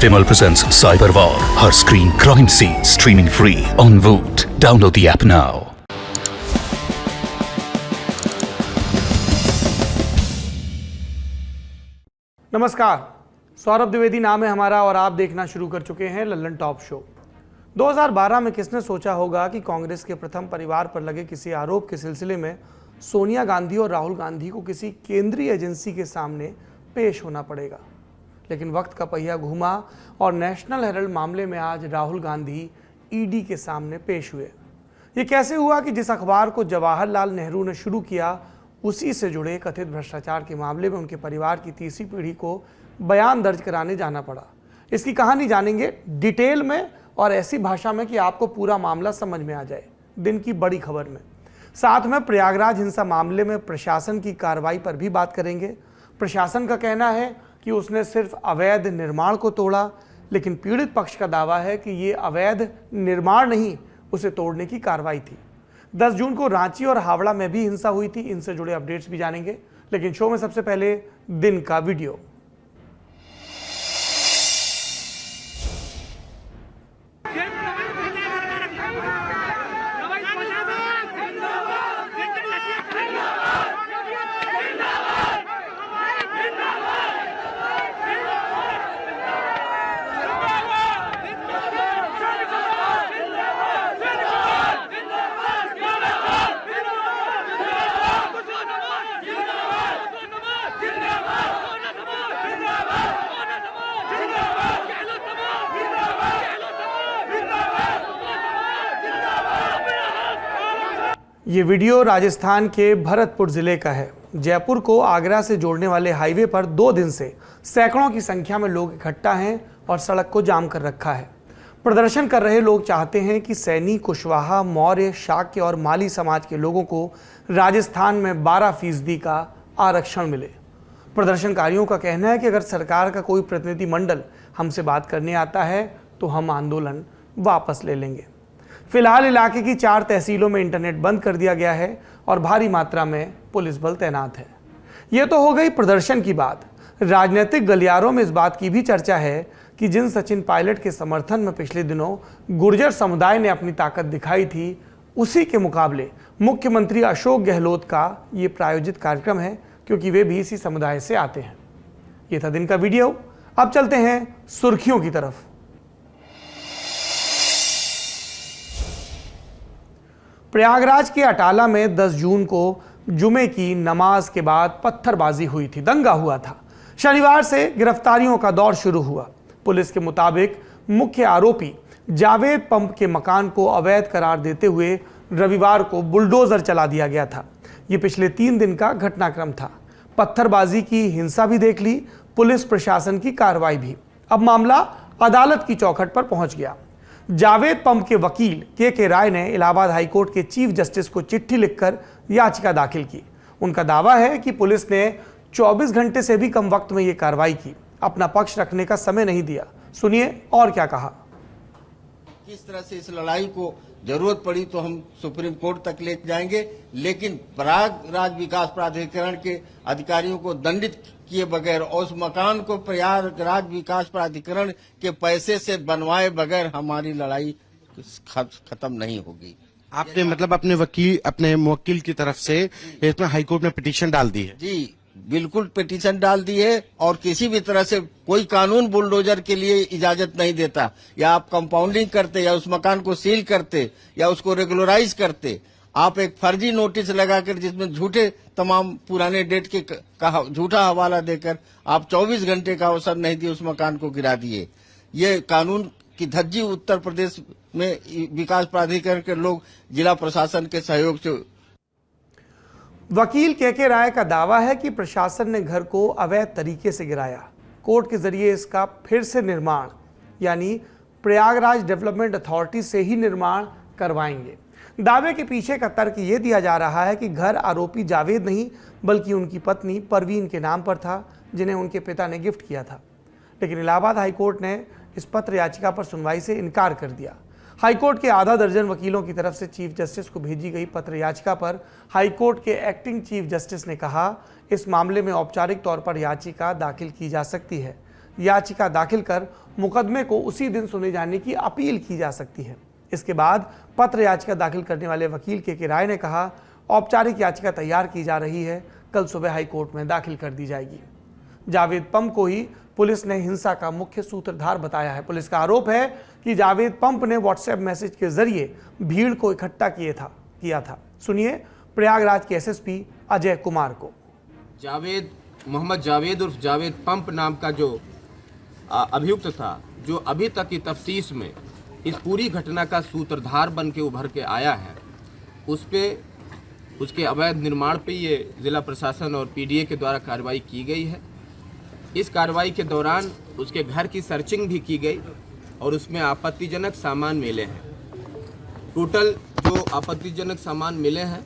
Optimal presents Cyber War, her screen crime scene streaming free on Voot. Download the app now. नमस्कार, सौरभ द्विवेदी नाम है हमारा और आप देखना शुरू कर चुके हैं लल्लन टॉप शो। 2012 में किसने सोचा होगा कि कांग्रेस के प्रथम परिवार पर लगे किसी आरोप के सिलसिले में सोनिया गांधी और राहुल गांधी को किसी केंद्रीय एजेंसी के सामने पेश होना पड़ेगा। लेकिन वक्त का पहिया घूमा और नेशनल हेराल्ड मामले में आज राहुल गांधी ईडी के सामने पेश हुए। ये कैसे हुआ कि जिस अखबार को जवाहरलाल नेहरू ने शुरू किया, उसी से जुड़े कथित भ्रष्टाचार के मामले में उनके परिवार की तीसरी पीढ़ी को बयान दर्ज कराने जाना पड़ा। इसकी कहानी जानेंगे डिटेल में और ऐसी भाषा में कि आपको पूरा मामला समझ में आ जाए। दिन की बड़ी खबर में साथ में प्रयागराज हिंसा मामले में प्रशासन की कार्रवाई पर भी बात करेंगे। प्रशासन का कहना है कि उसने सिर्फ अवैध निर्माण को तोड़ा, लेकिन पीड़ित पक्ष का दावा है कि ये अवैध निर्माण नहीं, उसे तोड़ने की कार्रवाई थी। 10 जून को रांची और हावड़ा में भी हिंसा हुई थी। इनसे जुड़े अपडेट्स भी जानेंगे, लेकिन शो में सबसे पहले दिन का वीडियो। ये वीडियो राजस्थान के भरतपुर जिले का है। जयपुर को आगरा से जोड़ने वाले हाईवे पर 2 दिन से सैकड़ों की संख्या में लोग इकट्ठा हैं और सड़क को जाम कर रखा है। प्रदर्शन कर रहे लोग चाहते हैं कि सैनी, कुशवाहा, मौर्य, शाक्य और माली समाज के लोगों को राजस्थान में 12% का आरक्षण मिले। प्रदर्शनकारियों का कहना है कि अगर सरकार का कोई प्रतिनिधिमंडल हमसे बात करने आता है तो हम आंदोलन वापस ले लेंगे। फिलहाल इलाके की 4 तहसीलों में इंटरनेट बंद कर दिया गया है और भारी मात्रा में पुलिस बल तैनात है। यह तो हो गई प्रदर्शन की बात। राजनीतिक गलियारों में इस बात की भी चर्चा है कि जिन सचिन पायलट के समर्थन में पिछले दिनों गुर्जर समुदाय ने अपनी ताकत दिखाई थी, उसी के मुकाबले मुख्यमंत्री अशोक गहलोत का ये प्रायोजित कार्यक्रम है, क्योंकि वे भी इसी समुदाय से आते हैं। ये था दिन का वीडियो। अब चलते हैं सुर्खियों की तरफ। प्रयागराज के अटाला में 10 जून को जुमे की नमाज के बाद पत्थरबाजी हुई थी, दंगा हुआ था। शनिवार से गिरफ्तारियों का दौर शुरू हुआ। पुलिस के मुताबिक मुख्य आरोपी जावेद पंप के मकान को अवैध करार देते हुए रविवार को बुलडोजर चला दिया गया था। ये पिछले 3 दिन का घटनाक्रम था। पत्थरबाजी की हिंसा भी देख ली, पुलिस प्रशासन की कार्रवाई भी। अब मामला अदालत की चौखट पर पहुंच गया। जावेद पंप के वकील के राय ने इलाहाबाद हाईकोर्ट के चीफ जस्टिस को चिट्ठी लिखकर याचिका दाखिल की। उनका दावा है कि पुलिस ने 24 घंटे से भी कम वक्त में यह कार्रवाई की, अपना पक्ष रखने का समय नहीं दिया। सुनिए और क्या कहा। किस तरह से इस लड़ाई को जरूरत पड़ी तो हम सुप्रीम कोर्ट तक ले जाएंगे, लेकिन प्रयागराज विकास प्राधिकरण के अधिकारियों को दंडित किए बगैर और उस मकान को प्रयागराज विकास प्राधिकरण के पैसे से बनवाए बगैर हमारी लड़ाई खत्म नहीं होगी। आपने मतलब अपने मुवक्किल की तरफ से इसमें हाईकोर्ट में पिटीशन डाल दी है? जी बिल्कुल पिटीशन डाल दी है, और किसी भी तरह से कोई कानून बुलडोजर के लिए इजाजत नहीं देता। या आप कंपाउंडिंग करते, या उस मकान को सील करते, या उसको रेगुलराइज करते। आप एक फर्जी नोटिस लगाकर जिसमें झूठे तमाम पुराने डेट के झूठा हवाला देकर आप 24 घंटे का अवसर नहीं दिए, उस मकान को गिरा दिए। ये कानून की धज्जी उत्तर प्रदेश में विकास प्राधिकरण के लोग जिला प्रशासन के सहयोग से। वकील के राय का दावा है कि प्रशासन ने घर को अवैध तरीके से गिराया। कोर्ट के जरिए इसका फिर से निर्माण यानी प्रयागराज डेवलपमेंट अथॉरिटी से ही निर्माण करवाएंगे। दावे के पीछे का तर्क ये दिया जा रहा है कि घर आरोपी जावेद नहीं बल्कि उनकी पत्नी परवीन के नाम पर था, जिन्हें उनके पिता ने गिफ्ट किया था। लेकिन इलाहाबाद हाईकोर्ट ने इस पत्र याचिका पर सुनवाई से इनकार कर दिया। हाईकोर्ट के आधा दर्जन वकीलों की तरफ से चीफ जस्टिस को भेजी गई पत्र याचिका पर हाईकोर्ट के एक्टिंग चीफ जस्टिस ने कहा, इस मामले में औपचारिक तौर पर याचिका दाखिल की जा सकती है, याचिका दाखिल कर मुकदमे को उसी दिन सुने जाने की अपील की जा सकती है। इसके बाद पत्र याचिका दाखिल करने वाले वकील के राय ने कहा, औपचारिक याचिका तैयार की जा रही है, कल सुबह हाई कोर्ट में दाखिल कर दी जाएगी। जावेद पंप को ही पुलिस ने हिंसा का मुख्य सूत्रधार बताया है। पुलिस का आरोप है कि जावेद पंप ने व्हाट्सएप मैसेज के जरिए भीड़ को इकट्ठा किया था। सुनिए प्रयागराज के एसएसपी अजय कुमार को। मोहम्मद जावेद उर्फ जावेद पंप नाम का जो अभियुक्त था, जो अभी तक की तफ्तीश में इस पूरी घटना का सूत्रधार बन के उभर के आया है, उस पे उसके अवैध निर्माण पे ये जिला प्रशासन और पीडीए के द्वारा कार्रवाई की गई है। इस कार्रवाई के दौरान उसके घर की सर्चिंग भी की गई और उसमें आपत्तिजनक सामान मिले हैं। टोटल जो आपत्तिजनक सामान मिले हैं,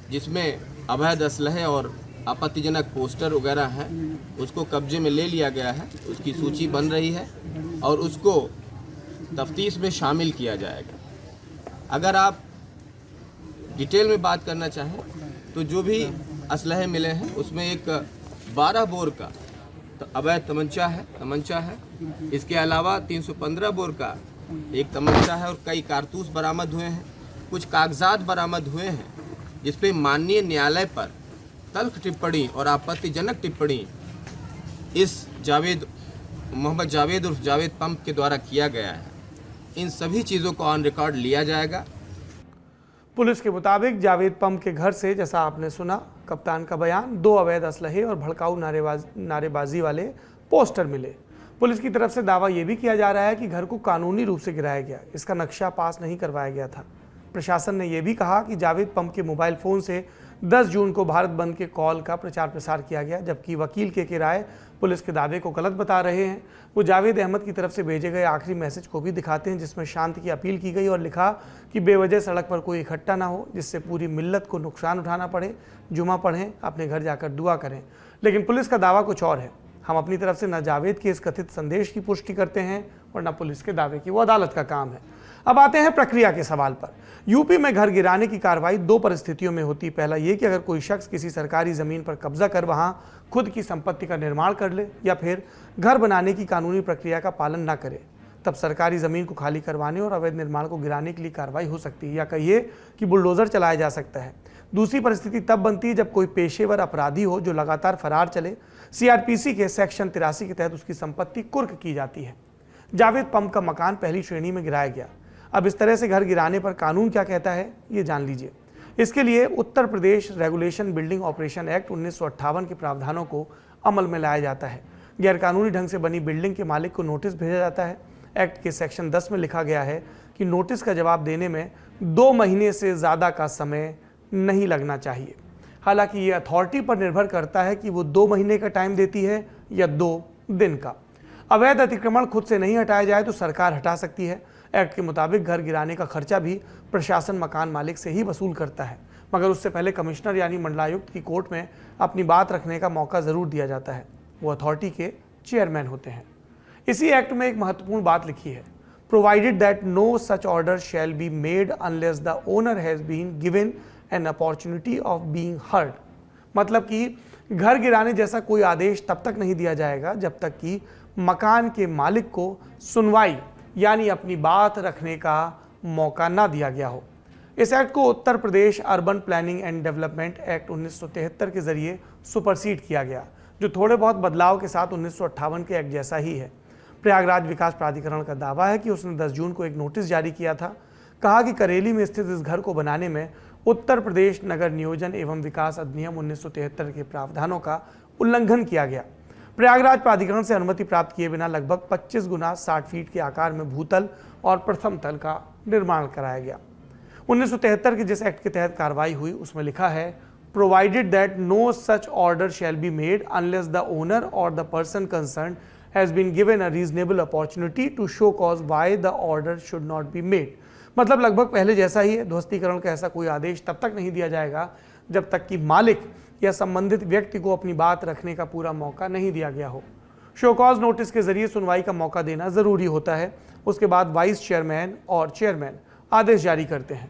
जिसमें अवैध असलहे और आपत्तिजनक पोस्टर वगैरह है, उसको कब्जे में ले लिया गया है। उसकी सूची बन रही है और उसको तफ्तीश में शामिल किया जाएगा। अगर आप डिटेल में बात करना चाहें तो जो भी असलहे मिले हैं उसमें एक 12 बोर का अवैध तमंचा है। इसके अलावा 315 बोर का एक तमंचा है और कई कारतूस बरामद हुए हैं। कुछ कागजात बरामद हुए हैं जिसपे माननीय न्यायालय पर तल्ख टिप्पणी और आपत्तिजनक टिप्पणी इस मोहम्मद जावेद उर्फ जावेद पंप के द्वारा किया गया है। इन सभी चीज़ों को ऑन रिकॉर्ड लिया जाएगा। पुलिस के मुताबिक जावेद पंप के घर से, जैसा आपने सुना कप्तान का बयान, 2 अवैध असलहे और भड़काऊ नारेबाजी वाले पोस्टर मिले। पुलिस की तरफ से दावा यह भी किया जा रहा है कि घर को कानूनी रूप से गिराया गया, इसका नक्शा पास नहीं करवाया गया था। प्रशासन ने यह भी कहा कि जावेद पंप के मोबाइल फोन से 10 जून को भारत बंद के कॉल का प्रचार प्रसार किया गया, जबकि वकील के राय पुलिस के दावे को गलत बता रहे हैं। वो जावेद अहमद की तरफ से भेजे गए आखिरी मैसेज को भी दिखाते हैं, जिसमें शांति की अपील की गई और लिखा कि बेवजह सड़क पर कोई इकट्ठा ना हो, जिससे पूरी मिल्लत को नुकसान उठाना पड़े। जुमा पढ़ें, अपने घर जाकर दुआ करें। लेकिन पुलिस का दावा कुछ और है। हम अपनी तरफ से न जावेद के इस कथित संदेश की पुष्टि करते हैं और न पुलिस के दावे की, वो अदालत का काम है। अब आते हैं प्रक्रिया के सवाल पर। यूपी में घर गिराने की कार्रवाई 2 परिस्थितियों में होती है। पहला ये कि अगर कोई शख्स किसी सरकारी जमीन पर कब्जा कर वहां खुद की संपत्ति का निर्माण कर ले या फिर घर बनाने की कानूनी प्रक्रिया का पालन ना करे, तब सरकारी जमीन को खाली करवाने और अवैध निर्माण को गिराने के लिए कार्रवाई हो सकती है, या कहिए कि बुलडोजर चलाया जा सकता है। दूसरी परिस्थिति तब बनती है जब कोई पेशेवर अपराधी हो जो लगातार फरार चले। सीआरपीसी के सेक्शन 83 के तहत उसकी संपत्ति कुर्क की जाती है। जावेद पंप का मकान पहली श्रेणी में गिराया गया। अब इस तरह से घर गिराने पर कानून क्या कहता है, ये जान लीजिए। इसके लिए Uttar Pradesh regulation building operation act 1958 के प्रावधानों को अमल में लाया जाता है। गैरकानूनी ढंग से बनी बिल्डिंग के मालिक को नोटिस भेजा जाता है। एक्ट के सेक्शन 10 में लिखा गया है कि नोटिस का जवाब देने में 2 महीने से ज़्यादा का समय नहीं लगना चाहिए। हालांकि ये अथॉरिटी पर निर्भर करता है कि वो 2 महीने का टाइम देती है या 2 दिन का। अवैध अतिक्रमण खुद से नहीं हटाया जाए तो सरकार हटा सकती है। एक्ट के मुताबिक घर गिराने का खर्चा भी प्रशासन मकान मालिक से ही वसूल करता है, मगर उससे पहले कमिश्नर यानी मंडलायुक्त की कोर्ट में अपनी बात रखने का मौका जरूर दिया जाता है। वो अथॉरिटी के चेयरमैन होते हैं। इसी एक्ट में एक महत्वपूर्ण बात लिखी है, provided that no such order shall be made unless the owner has been given an opportunity of being heard. मतलब कि घर गिराने जैसा कोई आदेश तब तक नहीं दिया जाएगा जब तक कि मकान के मालिक को सुनवाई यानी अपनी बात रखने का मौका ना दिया गया हो। इस एक्ट को Uttar Pradesh urban planning and development act 1973 के जरिए सुपरसीड किया गया, जो थोड़े बहुत बदलाव के साथ 1958 के एक्ट जैसा ही है। प्रयागराज विकास प्राधिकरण का दावा है कि उसने 10 जून को एक नोटिस जारी किया था। कहा कि करेली में स्थित इस घर को बनाने में उत्तर प्रदेश नगर नियोजन एवं विकास अधिनियम 1973 के प्रावधानों का उल्लंघन किया गया। प्रयागराज प्राधिकरण से अनुमति प्राप्त किए बिना लगभग 25 गुना 60 फीट के आकार में भूतल और प्रथम तल का निर्माण कराया गया। 1973 के जिस एक्ट के तहत कार्रवाई हुई उसमें लिखा है, provided that no such order shall be made unless the owner और the person concerned has been given a reasonable opportunity to show cause why the order should not be made. मतलब लगभग पहले जैसा ही है। ध्वस्तीकरण का ऐसा कोई आदेश तब तक नहीं दिया जाएगा जब तक कि मालिक या संबंधित व्यक्ति को अपनी बात रखने का पूरा मौका नहीं दिया गया हो। शो कॉज नोटिस के जरिए सुनवाई का मौका देना जरूरी होता है। उसके बाद वाइस चेयरमैन और चेयरमैन आदेश जारी करते हैं।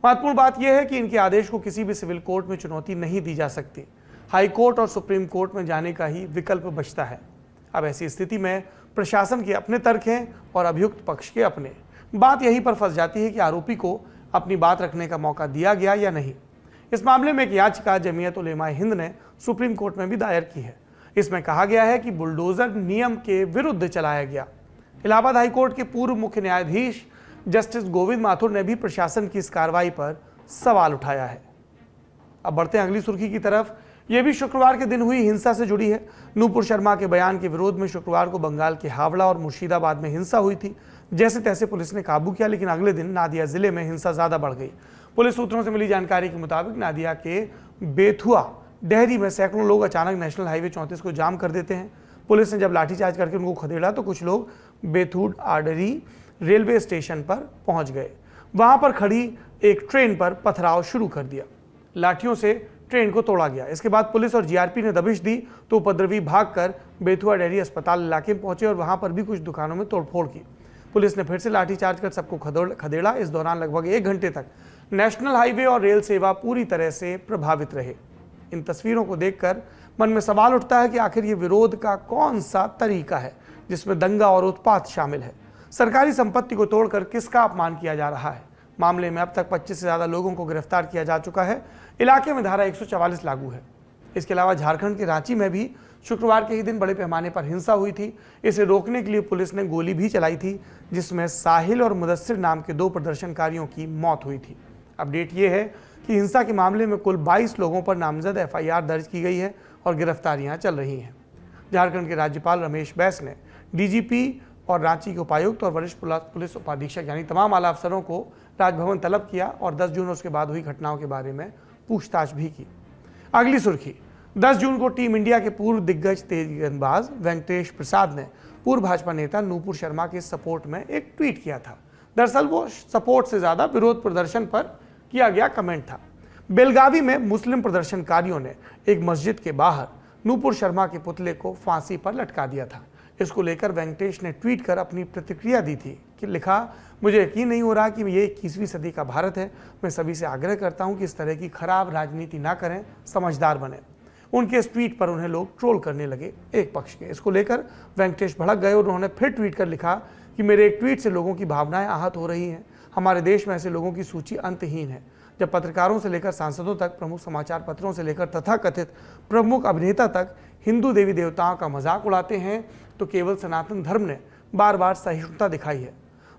महत्वपूर्ण बात यह है कि इनके आदेश को किसी भी सिविल कोर्ट में चुनौती नहीं दी जा सकती। हाई कोर्ट और सुप्रीम कोर्ट में जाने का ही विकल्प बचता है। अब ऐसी स्थिति में प्रशासन के अपने तर्क हैं और अभियुक्त पक्ष के अपने। बात यहीं पर फंस जाती है कि आरोपी को अपनी बात रखने का मौका दिया गया या नहीं। इस मामले में एक याचिका जमीयत उलेमा हिंद ने सुप्रीम कोर्ट में भी दायर की है। इसमें कहा गया है कि बुलडोजर नियम के विरुद्ध चलाया गया। इलाहाबाद हाईकोर्ट के पूर्व मुख्य न्यायाधीश जस्टिस गोविंद माथुर ने भी प्रशासन की इस कार्रवाई पर सवाल उठाया है। अब बढ़ते हैं अगली सुर्खी की तरफ। यह भी शुक्रवार के दिन हुई हिंसा से जुड़ी है। नूपुर शर्मा के बयान के विरोध में शुक्रवार को बंगाल के हावड़ा और मुर्शिदाबाद में हिंसा हुई थी। जैसे तैसे पुलिस ने काबू किया, लेकिन अगले दिन नादिया जिले में हिंसा ज्यादा बढ़ गई। पुलिस सूत्रों से मिली जानकारी के मुताबिक नादिया के बेथुआ डेहरी में सैकड़ों लोग अचानक नेशनल हाईवे 34 को जाम कर देते हैं। पुलिस ने जब लाठीचार्ज करके उनको खदेड़ा तो कुछ लोग बेथुड आडरी रेलवे स्टेशन पर पहुंच गए। वहां पर खड़ी एक ट्रेन पर पथराव शुरू कर दिया। लाठियों से ट्रेन को तोड़ा गया। इसके बाद पुलिस और जीआरपी ने दबिश दी तो उपद्रवी भागकर बेथुआ डेयरी अस्पताल इलाके में पहुंचे और वहां पर भी कुछ दुकानों में तोड़फोड़ की। पुलिस ने फिर से लाठीचार्ज कर सबको खदेड़ा। इस दौरान लगभग 1 घंटे तक नेशनल हाईवे और रेल सेवा पूरी तरह से प्रभावित रहे। इन तस्वीरों को देखकर मन में सवाल उठता है कि आखिर ये विरोध का कौन सा तरीका है जिसमें दंगा और उत्पात शामिल है। सरकारी संपत्ति को तोड़कर किसका अपमान किया जा रहा है। मामले में अब तक 25 से ज्यादा लोगों को गिरफ्तार किया जा चुका है। इलाके में धारा 144 लागू है। इसके अलावा झारखंड के रांची में भी शुक्रवार के ही दिन बड़े पैमाने पर हिंसा हुई थी। इसे रोकने के लिए पुलिस ने गोली भी चलाई थी, जिसमें साहिल और मुदस्सिर नाम के 2 प्रदर्शनकारियों की मौत हुई थी। अपडेट ये है कि हिंसा के मामले में कुल 22 लोगों पर नामजद एफआईआर दर्ज की गई है और गिरफ्तारियां चल रही हैं। झारखंड के राज्यपाल रमेश बैस ने डीजीपी और रांची के उपायुक्त और वरिष्ठ पुलिस उपाधीक्षक यानी तमाम आला अफसरों को राजभवन तलब किया और 10 जून और उसके बाद हुई घटनाओं के बारे में पूछताछ भी की। अगली सुर्खी, 10 जून को टीम इंडिया के पूर्व दिग्गज तेज गेंदबाज वेंकटेश प्रसाद ने पूर्व भाजपा नेता नूपुर शर्मा के सपोर्ट में एक ट्वीट किया था। दरअसल वो सपोर्ट से ज्यादा विरोध प्रदर्शन पर किया गया कमेंट था। बेलगावी में मुस्लिम प्रदर्शनकारियों ने एक मस्जिद के बाहर नूपुर शर्मा के पुतले को फांसी पर लटका दिया था। इसको लेकर वेंकटेश ने ट्वीट कर अपनी प्रतिक्रिया दी थी कि लिखा, मुझे यकीन नहीं हो रहा कि ये 21वीं सदी का भारत है। मैं सभी से आग्रह करता हूं कि इस तरह की खराब राजनीति ना करें, समझदार बने। उनके इस ट्वीट पर उन्हें लोग ट्रोल करने लगे एक पक्ष के। इसको लेकर वेंकटेश भड़क गए और उन्होंने फिर ट्वीट कर लिखा कि मेरे एक ट्वीट से लोगों की भावनाएं आहत हो रही हैं। हमारे देश में ऐसे लोगों की सूची अंतहीन है। जब पत्रकारों से लेकर सांसदों तक, प्रमुख समाचार पत्रों से लेकर तथाकथित प्रमुख अभिनेता तक हिंदू देवी देवताओं का मजाक उड़ाते हैं तो केवल सनातन धर्म ने बार बार सहिष्णुता दिखाई है।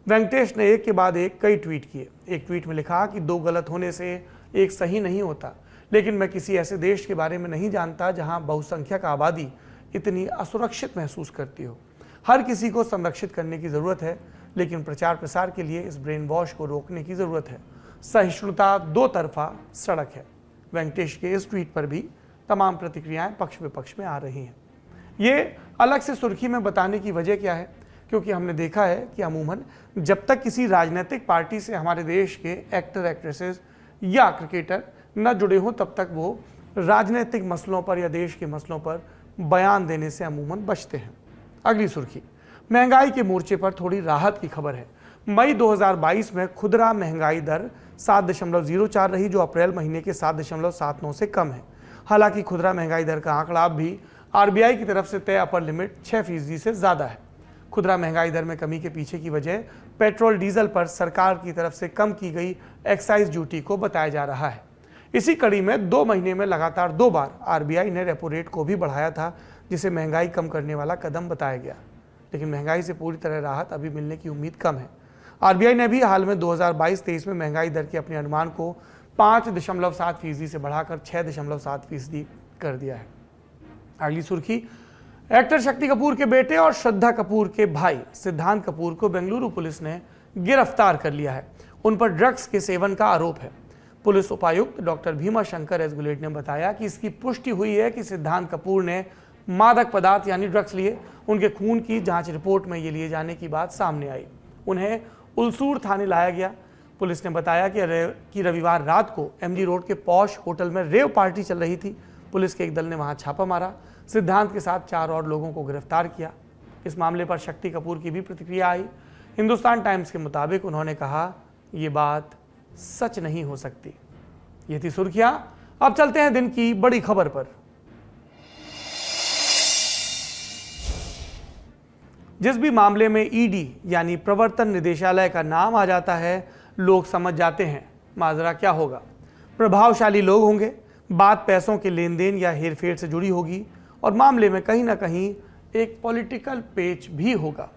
वेंकटेश ने एक के बाद एक कई ट्वीट किए। एक ट्वीट में लिखा कि 2 गलत होने से एक सही नहीं होता, लेकिन मैं किसी ऐसे देश के बारे में नहीं जानता जहां बहुसंख्यक आबादी इतनी असुरक्षित महसूस करती हो। हर किसी को संरक्षित करने की जरूरत है, लेकिन प्रचार प्रसार के लिए इस ब्रेन वॉश को रोकने की जरूरत है। सहिष्णुता 2 तरफा सड़क है। वेंकटेश के इस ट्वीट पर भी तमाम प्रतिक्रियाएं पक्ष विपक्ष में आ रही हैं। ये अलग से सुर्खी में बताने की वजह क्या है? क्योंकि हमने देखा है कि अमूमन जब तक किसी राजनीतिक पार्टी से हमारे देश के एक्टर एक्ट्रेसेस या क्रिकेटर न जुड़े हों, तब तक वो राजनीतिक मसलों पर या देश के मसलों पर बयान देने से अमूमन बचते हैं। अगली सुर्खी, महंगाई के मोर्चे पर थोड़ी राहत की खबर है। मई 2022 में खुदरा महंगाई दर 7.04 रही, जो अप्रैल महीने के 7.79 से कम है। हालांकि खुदरा महंगाई दर का आंकड़ा अब भी आरबीआई की तरफ से तय अपर लिमिट 6% से ज्यादा है। खुदरा महंगाई दर में कमी के पीछे की वजह पेट्रोल डीजल पर सरकार की तरफ से कम की गई एक्साइज ड्यूटी को बताया जा रहा है। इसी कड़ी में 2 महीने में लगातार 2 बार आरबीआई ने रेपो रेट को भी बढ़ाया था, जिसे महंगाई कम करने वाला कदम बताया गया। लेकिन महंगाई से पूरी तरह राहत अभी मिलने की उम्मीद कम है। आरबीआई ने भी हाल में 2022-23 में महंगाई दर के अपने अनुमान को 5.7% से बढ़ाकर 6.7% कर दिया है। अगली सुर्खी, एक्टर शक्ति कपूर के बेटे और श्रद्धा कपूर के भाई सिद्धांत कपूर को बेंगलुरु पुलिस ने गिरफ्तार कर लिया है। उन पर ड्रग्स के सेवन का आरोप है। पुलिस उपायुक्त doctor Bhima Shankar S gullet ने बताया कि इसकी पुष्टि हुई है कि सिद्धांत कपूर ने मादक पदार्थ यानी ड्रग्स लिए। उनके खून की जांच रिपोर्ट में ये लिए जाने की बात सामने आई। उन्हें उलसूर थाने लाया गया। पुलिस ने बताया कि रविवार रात को एमजी रोड के पॉश होटल में रेव पार्टी चल रही थी। पुलिस के एक दल ने वहां छापा मारा। सिद्धांत के साथ 4 और लोगों को गिरफ्तार किया। इस मामले पर शक्ति कपूर की भी प्रतिक्रिया आई। हिंदुस्तान टाइम्स के मुताबिक उन्होंने कहा, ये बात सच नहीं हो सकती। ये थी सुर्खियां। अब चलते हैं दिन की बड़ी खबर पर। जिस भी मामले में ईडी यानी प्रवर्तन निदेशालय का नाम आ जाता है, लोग समझ जाते हैं माजरा क्या होगा। प्रभावशाली लोग होंगे, बात पैसों के लेन देन या हेरफेर से जुड़ी होगी और मामले में कहीं ना कहीं एक पॉलिटिकल पेच भी होगा।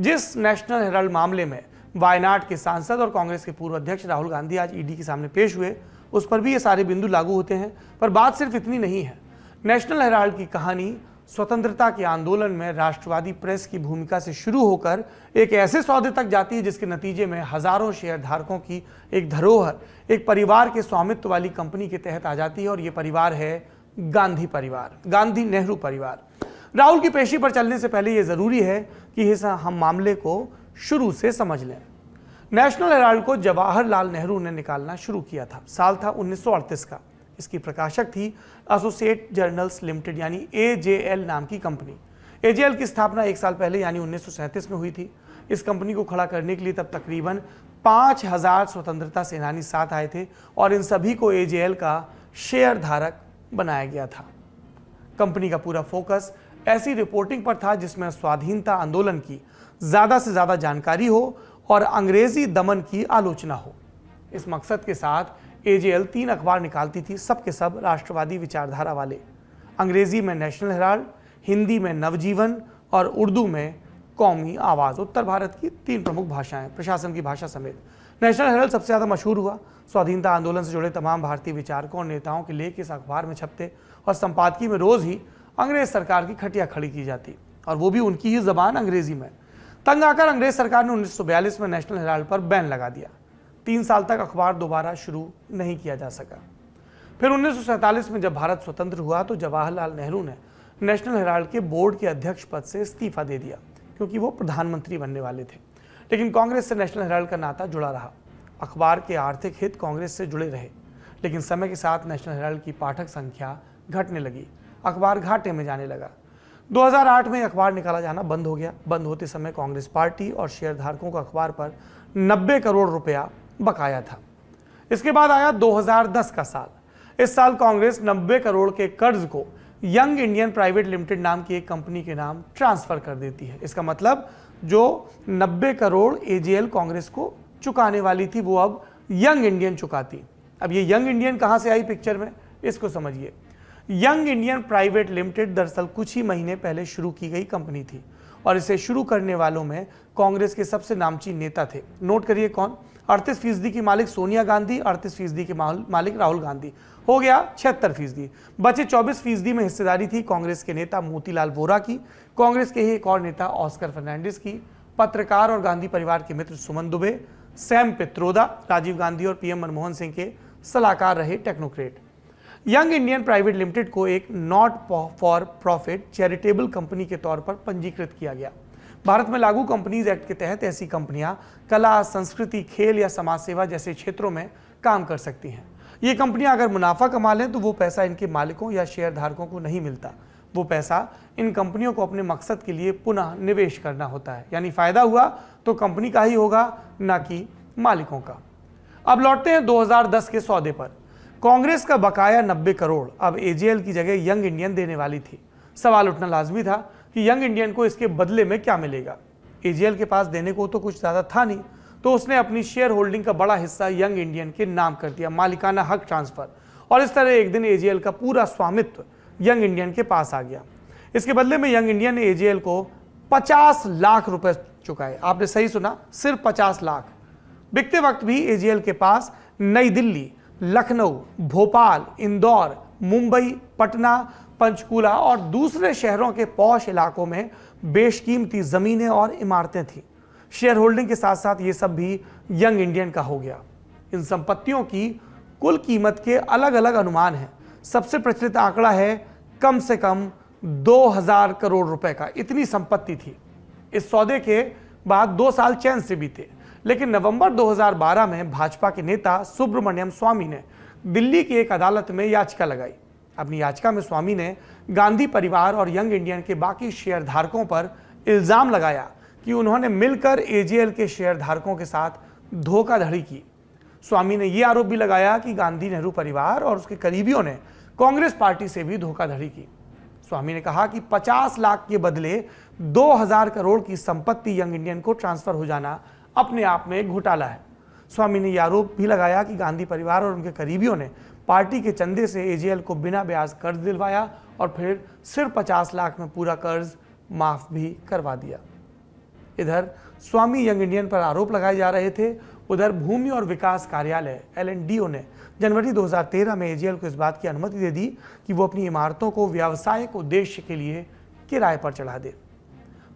जिस नेशनल हेराल्ड मामले में वायनाड के सांसद और कांग्रेस के पूर्व अध्यक्ष राहुल गांधी आज ईडी के सामने पेश हुए, उस पर भी ये सारे बिंदु लागू होते हैं। पर बात सिर्फ इतनी नहीं है। नेशनल हेराल्ड की कहानी स्वतंत्रता के आंदोलन में राष्ट्रवादी प्रेस की भूमिका से शुरू होकर एक ऐसे सौदे तक जाती है जिसके नतीजे में हजारों शेयर धारकों की एक धरोहर एक परिवार के स्वामित्व वाली कंपनी के तहत आ जाती है और ये परिवार है गांधी परिवार, गांधी नेहरू परिवार। राहुल की पेशी पर चलने से पहले यह जरूरी है कि हम मामले को शुरू से समझ लें। नेशनल हेराल्ड को जवाहरलाल नेहरू ने निकालना शुरू किया था। साल था 1938 का। इसकी प्रकाशक थी एसोसिएट जर्नल्स लिमिटेड यानी AJL नाम की कंपनी। AJL की स्थापना एक साल पहले यानी 1937 में हुई थी। इस कंपनी को खड़ा करने के लिए तब तकरीबन 5000 स्वतंत्रता सेनानी साथ आए थे और इन सभी को AJL का शेयर धारक बनाया गया था। कंपनी का पूरा फोकस ऐसी रिपोर्टिंग पर था जिसमें स्वाधीनता आंदोलन की ज्यादा से ज्यादा जानकारी हो और अंग्रेजी दमन की आलोचना हो। इस मकसद के साथ AJL 3 अखबार निकालती थी, सब के सब राष्ट्रवादी विचारधारा वाले। अंग्रेजी में नेशनल हेराल्ड, हिंदी में नवजीवन और उर्दू में कौमी आवाज़। उत्तर भारत की 3 प्रमुख भाषाएं, प्रशासन की भाषा समेत। नेशनल हेराल्ड सबसे ज़्यादा मशहूर हुआ। स्वाधीनता आंदोलन से जुड़े तमाम भारतीय विचारकों और नेताओं के लेख इस अखबार में छपते और संपादकीय में रोज़ ही अंग्रेज सरकार की खटिया खड़ी की जाती और वो भी उनकी ही जबान अंग्रेजी में। तंग आकर अंग्रेज सरकार ने 1942 में नेशनल हेराल्ड पर बैन लगा दिया। 3 साल तक अखबार दोबारा शुरू नहीं किया जा सका। फिर 1947 में जब भारत स्वतंत्र हुआ तो जवाहरलाल नेहरू ने नेशनल हेराल्ड के बोर्ड के अध्यक्ष पद से इस्तीफा दे दिया क्योंकि वो प्रधानमंत्री बनने वाले थे। लेकिन कांग्रेस से नेशनल हेराल्ड का नाता जुड़ा रहा। अखबार के आर्थिक हित कांग्रेस से जुड़े रहे, लेकिन समय के साथ नेशनल हेराल्ड की पाठक संख्या घटने लगी। अखबार घाटे में जाने लगा। 2008 में अखबार निकाला जाना बंद हो गया। बंद होते समय कांग्रेस पार्टी और शेयरधारकों का अखबार पर 90 करोड़ रुपया बकाया था। इसके बाद आया 2010 का साल। इस साल कांग्रेस 90 करोड़ के कर्ज को यंग इंडियन प्राइवेट लिमिटेड नाम की एक कंपनी के नाम ट्रांसफर कर देती है। इसका मतलब जो 90 करोड़ AJL कांग्रेस को चुकाने वाली थी वो अब यंग इंडियन चुकाती। अब ये यंग इंडियन कहां से आई पिक्चर में, इसको समझिए। यंग इंडियन प्राइवेट लिमिटेड दरअसल कुछ ही महीने पहले शुरू की गई कंपनी थी और इसे शुरू करने वालों में कांग्रेस के सबसे नामचीन नेता थे। नोट करिए कौन। 38% की मालिक सोनिया गांधी, 38% के मालिक राहुल गांधी, हो गया 76%। बचे 24% में हिस्सेदारी थी कांग्रेस के नेता मोतीलाल वोरा की, कांग्रेस के ही एक और नेता ऑस्कर फर्नांडिस की, पत्रकार और गांधी परिवार के मित्र सुमन दुबे, सैम पित्रोदा, राजीव गांधी और PM मनमोहन सिंह के सलाहकार रहे technocrat. Young Indian private limited को एक not for profit charitable company के तौर पर पंजीकृत किया गया। भारत में लागू कंपनीज एक्ट के तहत ऐसी कंपनियां कला, संस्कृति, खेल या समाज सेवा जैसे क्षेत्रों में काम कर सकती हैं। ये कंपनियां अगर मुनाफा कमा लें तो वो पैसा इनके मालिकों या शेयर धारकों को नहीं मिलता। वो पैसा इन कंपनियों को अपने मकसद के लिए पुनः निवेश करना होता है, यानी फायदा हुआ तो कंपनी का ही होगा, ना कि मालिकों का। अब लौटते हैं 2010 के सौदे पर। कांग्रेस का बकाया 90 करोड़ अब AJL की जगह यंग इंडियन देने वाली थी। सवाल उठना लाजमी था कि यंग इंडियन को इसके बदले में क्या मिलेगा। AJL के पास देने को तो कुछ ज़्यादा था नहीं, तो उसने अपनी शेयर होल्डिंग का बड़ा हिस्सा यंग इंडियन के नाम कर दिया, मालिकाना हक ट्रांसफर। और इस तरह एक दिन AJL का पूरा स्वामित्व यंग इंडियन के पास आ गया। इसके बदले में यंग इंडियन ने AJL को 50 लाख रुपए चुकाए। आपने सही सुना, सिर्फ 50 लाख। बिकते वक्त भी AJL के पास नई दिल्ली, लखनऊ, भोपाल, इंदौर, मुंबई, पटना, पंचकूला और दूसरे शहरों के पौश इलाकों में बेशकीमती जमीनें और इमारतें थीं। शेयर होल्डिंग के साथ साथ ये सब भी यंग इंडियन का हो गया। इन संपत्तियों की कुल कीमत के अलग अलग अनुमान हैं। सबसे प्रचलित आंकड़ा है कम से कम 2000 करोड़ रुपए का। इतनी संपत्ति थी। इस सौदे के बाद 2 साल चैन से बीते, लेकिन नवंबर 2012 में भाजपा के नेता सुब्रमण्यम स्वामी ने दिल्ली की एक अदालत में याचिका लगाई। अपनी याचिका में स्वामी ने गांधी परिवार और यंग इंडियन के बाकी शेयरधारकों पर इल्जाम लगाया कि उन्होंने मिलकर AJL के शेयरधारकों के साथ धोखाधड़ी की। स्वामी ने यह आरोप भी लगाया कि गांधी नेहरू परिवार और उसके करीबियों ने कांग्रेस पार्टी से भी धोखाधड़ी की। स्वामी ने कहा कि 50 लाख के बदले 2000 करोड़ की संपत्ति यंग इंडियन को ट्रांसफर हो जाना अपने आप में एक घोटाला है। स्वामी ने यह आरोप भी लगाया कि गांधी परिवार और उनके करीबियों ने पार्टी के चंदे से एजेएल को बिना ब्याज कर्ज दिलवाया और फिर सिर्फ 50 लाख में पूरा कर्ज माफ भी करवा दिया। इधर स्वामी यंग इंडियन पर आरोप लगाए जा रहे थे, उधर भूमि और विकास कार्यालय LNDO ने जनवरी 2013 में एजेएल को इस बात की अनुमति दे दी कि वो अपनी इमारतों को व्यावसायिक उद्देश्य के लिए किराए पर चढ़ा दे।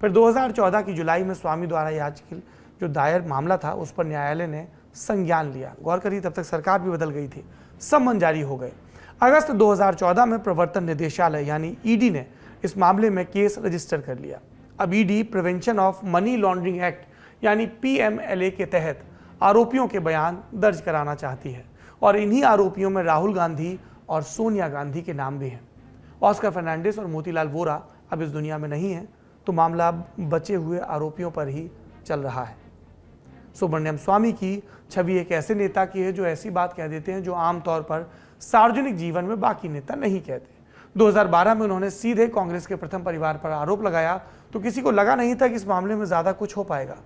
फिर 2014 की जुलाई में स्वामी द्वारा याचिका जो दायर मामला था उस पर न्यायालय ने संज्ञान लिया। गौर करिए, तब तक सरकार भी बदल गई थी, सम्मन जारी हो गए। अगस्त 2014 में प्रवर्तन निदेशालय यानी ED ने इस मामले में केस रजिस्टर कर लिया। अब ED prevention of money laundering act यानी PMLA के तहत आरोपियों के बयान दर्ज कराना चाहती है और इन्हीं आरोपियों में राहुल गांधी और सोनिया गांधी के नाम भी हैं। ऑस्कर फर्नांडिस और मोतीलाल वोरा अब इस दुनिया में नहीं है, तो मामला अब बचे हुए आरोपियों पर ही चल रहा है। सुब्रमण्यम स्वामी की छवि एक ऐसे नेता की है जो ऐसी बात कह देते हैं जो आमतौर पर सार्वजनिक जीवन में बाकी नेता नहीं कहते। 2012 में उन्होंने सीधे कांग्रेस के प्रथम परिवार पर आरोप लगाया तो किसी को लगा नहीं था कि इस मामले में ज्यादा कुछ हो पाएगा,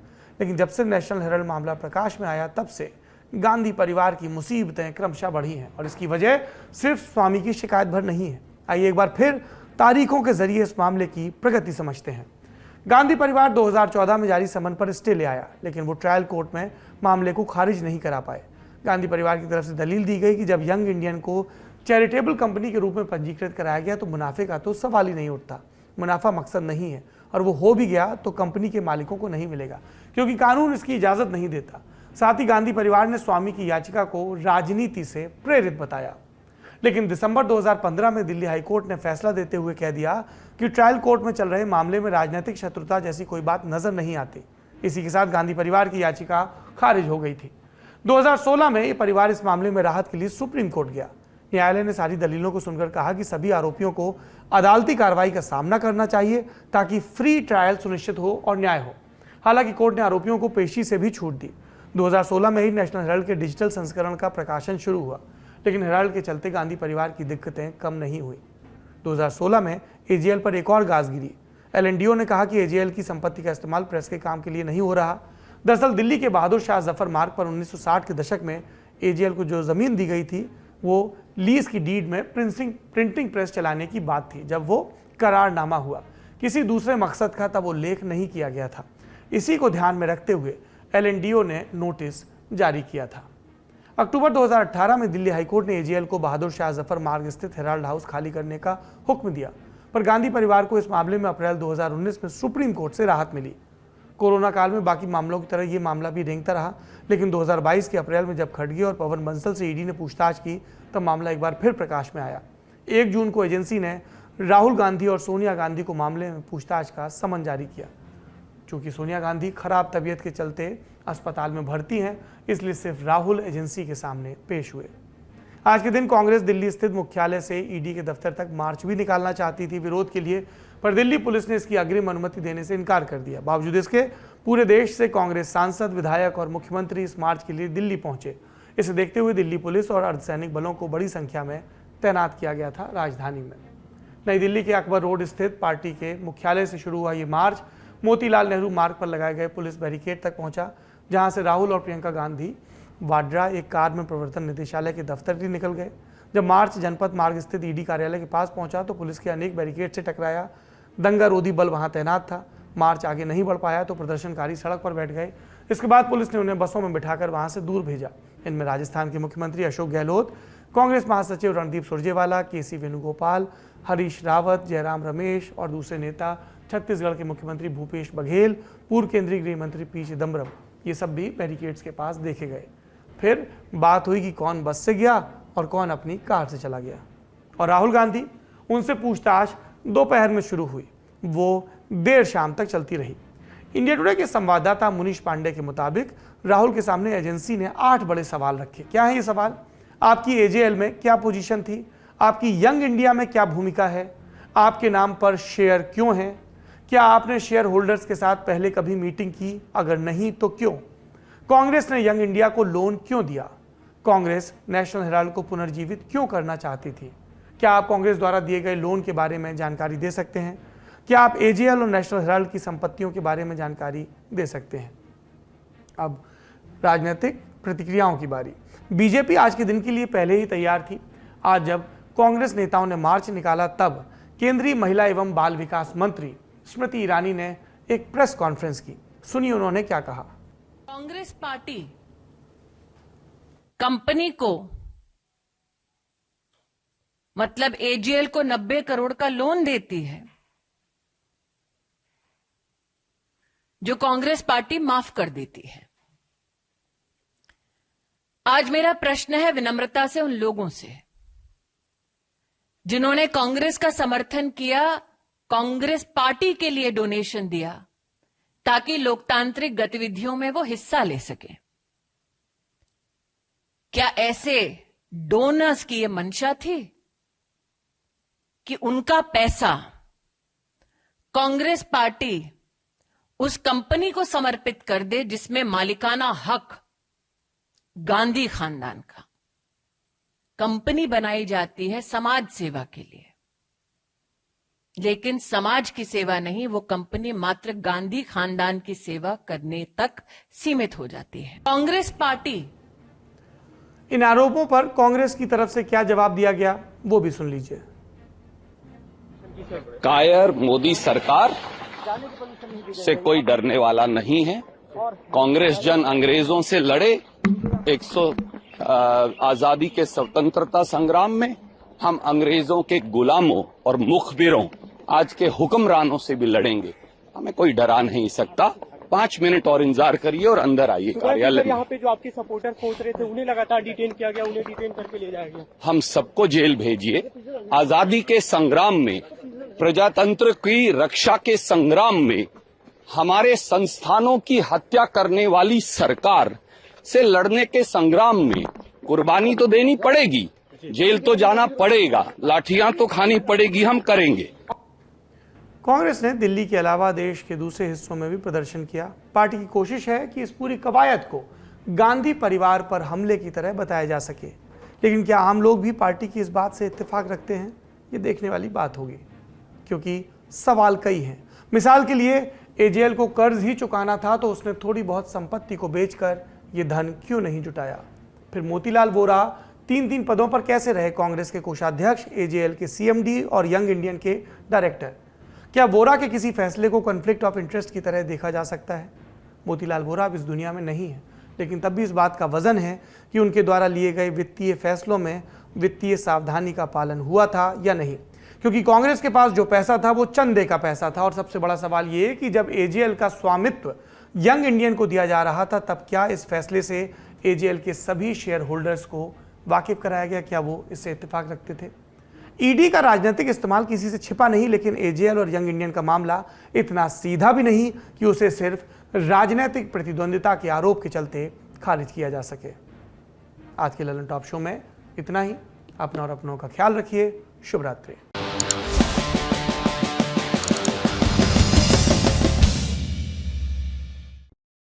लेकिन जब से नेशनल हेराल्ड मामला प्रकाश में आया तब से गांधी परिवार की मुसीबतें क्रमशः बढ़ी हैं और इसकी वजह सिर्फ स्वामी की शिकायत भर नहीं है। आइए एक बार फिर तारीखों के जरिए इस मामले की प्रगति समझते हैं। गांधी परिवार 2014 में जारी समन पर स्टे ले आया, लेकिन वो ट्रायल कोर्ट में मामले को खारिज नहीं करा पाए। गांधी परिवार की तरफ से दलील दी गई कि जब यंग इंडियन को चैरिटेबल कंपनी के रूप में पंजीकृत कराया गया तो मुनाफे का तो सवाल ही नहीं उठता। मुनाफा मकसद नहीं है और वो हो भी गया तो कंपनी के मालिकों को नहीं मिलेगा क्योंकि कानून इसकी इजाजत नहीं देता। साथ ही गांधी परिवार ने स्वामी की याचिका को राजनीति से प्रेरित बताया, लेकिन दिसंबर 2015 में दिल्ली हाईकोर्ट ने फैसला देते हुए कह दिया कि ट्रायल कोर्ट में चल रहे मामले में राजनीतिक शत्रुता जैसी कोई बात नजर नहीं आती। इसी के साथ गांधी परिवार की याचिका खारिज हो गई थी। 2016 में ये परिवार इस मामले में राहत के लिए सुप्रीम कोर्ट गया। न्यायालय ने सारी दलीलों को सुनकर कहा कि सभी आरोपियों को अदालती कार्रवाई का सामना करना चाहिए ताकि फ्री ट्रायल सुनिश्चित हो और न्याय हो। हालांकि कोर्ट ने आरोपियों को पेशी से भी छूट दी। 2016 में ही नेशनल हेराल्ड के डिजिटल संस्करण का प्रकाशन शुरू हुआ, लेकिन हेराल्ड के चलते गांधी परिवार की दिक्कतें कम नहीं हुई। 2016 में एजेएल पर एक और गाज गिरी। LNDO ने कहा कि एजेएल की संपत्ति का इस्तेमाल प्रेस के काम के लिए नहीं हो रहा। दरअसल दिल्ली के बहादुर शाह जफर मार्ग पर 1960 के दशक में एजेएल को जो जमीन दी गई थी वो लीज की डीड में प्रिंटिंग प्रेस चलाने की बात थी। जब वो करारनामा हुआ किसी दूसरे मकसद का तब वो लेख नहीं किया गया था। इसी को ध्यान में रखते हुए LNDO ने नोटिस जारी किया था। अक्टूबर 2018 में दिल्ली हाईकोर्ट ने एजेएल को बहादुर शाह जफर मार्ग स्थित हेराल्ड हाउस खाली करने का हुक्म दिया, पर गांधी परिवार को इस मामले में अप्रैल 2019 में सुप्रीम कोर्ट से राहत मिली। कोरोना काल में बाकी मामलों की तरह ये मामला भी रेंगता रहा, लेकिन 2022 के अप्रैल में जब खड़गे और पवन बंसल से ED ने पूछताछ की तब मामला एक बार फिर प्रकाश में आया। 1 जून को एजेंसी ने राहुल गांधी और सोनिया गांधी को मामले में पूछताछ का समन जारी किया। चूंकि सोनिया गांधी खराब तबीयत के चलते अस्पताल में भर्ती हैं, इसलिए सिर्फ राहुल एजेंसी के सामने पेश हुए। आज के दिन कांग्रेस दिल्ली स्थित मुख्यालय से ED के दफ्तर तक मार्च भी निकालना चाहती थी विरोध के लिए, पर दिल्ली पुलिस ने इसकी अग्रिम अनुमति देने से इनकार कर दिया। बावजूद इसके पूरे देश से कांग्रेस सांसद, विधायक और मुख्यमंत्री इस मार्च के लिए दिल्ली पहुंचे। इसे देखते हुए दिल्ली पुलिस और अर्धसैनिक बलों को बड़ी संख्या में तैनात किया गया था राजधानी में। नई दिल्ली के अकबर रोड स्थित पार्टी के मुख्यालय से शुरू हुआ ये मार्च मोतीलाल नेहरू मार्ग पर लगाए गए पुलिस बैरिकेड तक पहुंचा, जहां से राहुल और प्रियंका गांधी वाड्रा एक कार में प्रवर्तन निदेशालय के दफ्तर भी निकल गए। जब मार्च जनपद मार्ग स्थित ED कार्यालय के पास पहुंचा तो पुलिस के अनेक बैरिकेड से टकराया। दंगा रोधी बल वहां तैनात था। मार्च आगे नहीं बढ़ पाया तो प्रदर्शनकारी सड़क पर बैठ गए। इसके बाद पुलिस ने उन्हें बसों में बिठाकर वहां से दूर भेजा। इनमें राजस्थान के मुख्यमंत्री अशोक गहलोत, कांग्रेस महासचिव रणदीप सुरजेवाला, KC वेणुगोपाल, हरीश रावत, जयराम रमेश और दूसरे नेता छत्तीसगढ़ के मुख्यमंत्री भूपेश बघेल, पूर्व केंद्रीय गृह मंत्री P चिदम्बरम, ये सब भी बैरिकेड्स के पास देखे गए। फिर बात हुई कि कौन बस से गया और कौन अपनी कार से चला गया। और राहुल गांधी, उनसे पूछताछ दोपहर में शुरू हुई, वो देर शाम तक चलती रही। इंडिया टुडे के संवाददाता मुनीश पांडे के मुताबिक राहुल के सामने एजेंसी ने 8 बड़े सवाल रखे। क्या है ये सवाल? आपकी एजेएल में क्या पोजीशन थी? आपकी यंग इंडिया में क्या भूमिका है? आपके नाम पर शेयर क्यों हैं? क्या आपने शेयर होल्डर्स के साथ पहले कभी मीटिंग की? अगर नहीं तो क्यों? कांग्रेस ने यंग इंडिया को लोन क्यों दिया? कांग्रेस नेशनल हेराल्ड को पुनर्जीवित क्यों करना चाहती थी? क्या आप कांग्रेस द्वारा दिए गए लोन के बारे में जानकारी दे सकते हैं? क्या आप एजेएल और नेशनल हेराल्ड की संपत्तियों के बारे में जानकारी दे सकते हैं? अब राजनीतिक प्रतिक्रियाओं की बारी। बीजेपी आज के दिन के लिए पहले ही तैयार थी। आज जब कांग्रेस नेताओं ने मार्च निकाला तब केंद्रीय महिला एवं बाल विकास मंत्री स्मृति ईरानी ने एक प्रेस कॉन्फ्रेंस की। सुनिए उन्होंने क्या कहा। कांग्रेस पार्टी कंपनी को मतलब एजीएल को 90 करोड़ का लोन देती है जो कांग्रेस पार्टी माफ कर देती है। आज मेरा प्रश्न है विनम्रता से उन लोगों से जिन्होंने कांग्रेस का समर्थन किया, कांग्रेस पार्टी के लिए डोनेशन दिया ताकि लोकतांत्रिक गतिविधियों में वो हिस्सा ले सके। क्या ऐसे डोनर्स की ये मंशा थी कि उनका पैसा कांग्रेस पार्टी उस कंपनी को समर्पित कर दे जिसमें मालिकाना हक गांधी खानदान का? कंपनी बनाई जाती है समाज सेवा के लिए, लेकिन समाज की सेवा नहीं, वो कंपनी मात्र गांधी खानदान की सेवा करने तक सीमित हो जाती है। कांग्रेस पार्टी इन आरोपों पर कांग्रेस की तरफ से क्या जवाब दिया गया वो भी सुन लीजिए। कायर मोदी सरकार से कोई डरने वाला नहीं है। कांग्रेस जन अंग्रेजों से लड़े। आजादी के स्वतंत्रता संग्राम में हम अंग्रेजों के गुलामों और मुखबिरों, आज के हुक्मरानों से भी लड़ेंगे। हमें कोई डरा नहीं सकता। 5 मिनट और इंतजार करिए और अंदर आइए कार्यालय। यहाँ पे जो आपके सपोर्टर पहुंच रहे थे उन्हें लगातार डिटेन किया गया, उन्हें डिटेन करके ले जाया गया। हम सबको जेल भेजिए। आजादी के संग्राम में, प्रजातंत्र की रक्षा के संग्राम में हमारे संस्थानों की हत्या करने वाली सरकार से लड़ने के संग्राम में कुर्बानी तो देनी पड़ेगी, जेल तो जाना पड़ेगा, लाठियां तो खानी पड़ेगी, हम करेंगे। कांग्रेस ने दिल्ली के अलावा देश के दूसरे हिस्सों में भी प्रदर्शन किया। पार्टी की कोशिश है कि इस पूरी कवायद को गांधी परिवार पर हमले की तरह बताया जा सके, लेकिन क्या आम लोग भी पार्टी की इस बात से इत्तेफाक रखते हैं? ये देखने वाली बात होगी, क्योंकि सवाल कई हैं। मिसाल के लिए एजेएल को कर्ज ही चुकाना था तो उसने थोड़ी बहुत संपत्ति को बेचकर ये धन क्यों नहीं जुटाया? फिर मोतीलाल वोरा 3 पदों पर कैसे रहे? कांग्रेस के कोषाध्यक्ष, एजेएल के सीएमडी और यंग इंडियन के डायरेक्टर। क्या वोरा के किसी फैसले को कॉन्फ्लिक्ट ऑफ इंटरेस्ट की तरह देखा जा सकता है? मोतीलाल वोरा अब इस दुनिया में नहीं है, लेकिन तब भी इस बात का वजन है कि उनके द्वारा लिए गए वित्तीय फैसलों में वित्तीय सावधानी का पालन हुआ था या नहीं, क्योंकि कांग्रेस के पास जो पैसा था वो चंदे का पैसा था। और सबसे बड़ा सवाल ये कि जब एजेएल का स्वामित्व यंग इंडियन को दिया जा रहा था तब क्या इस फैसले से एजेएल के सभी शेयर होल्डर्स को वाकिफ कराया गया? क्या वो इससे इत्तेफाक रखते थे? ईडी का राजनीतिक इस्तेमाल किसी से छिपा नहीं, लेकिन एजेएल और यंग इंडियन का मामला इतना सीधा भी नहीं कि उसे सिर्फ राजनीतिक प्रतिद्वंदिता के आरोप के चलते खारिज किया जा सके। आज के ललन टॉप शो में इतना ही। अपना और अपनों का ख्याल रखिए। शुभ रात्रि।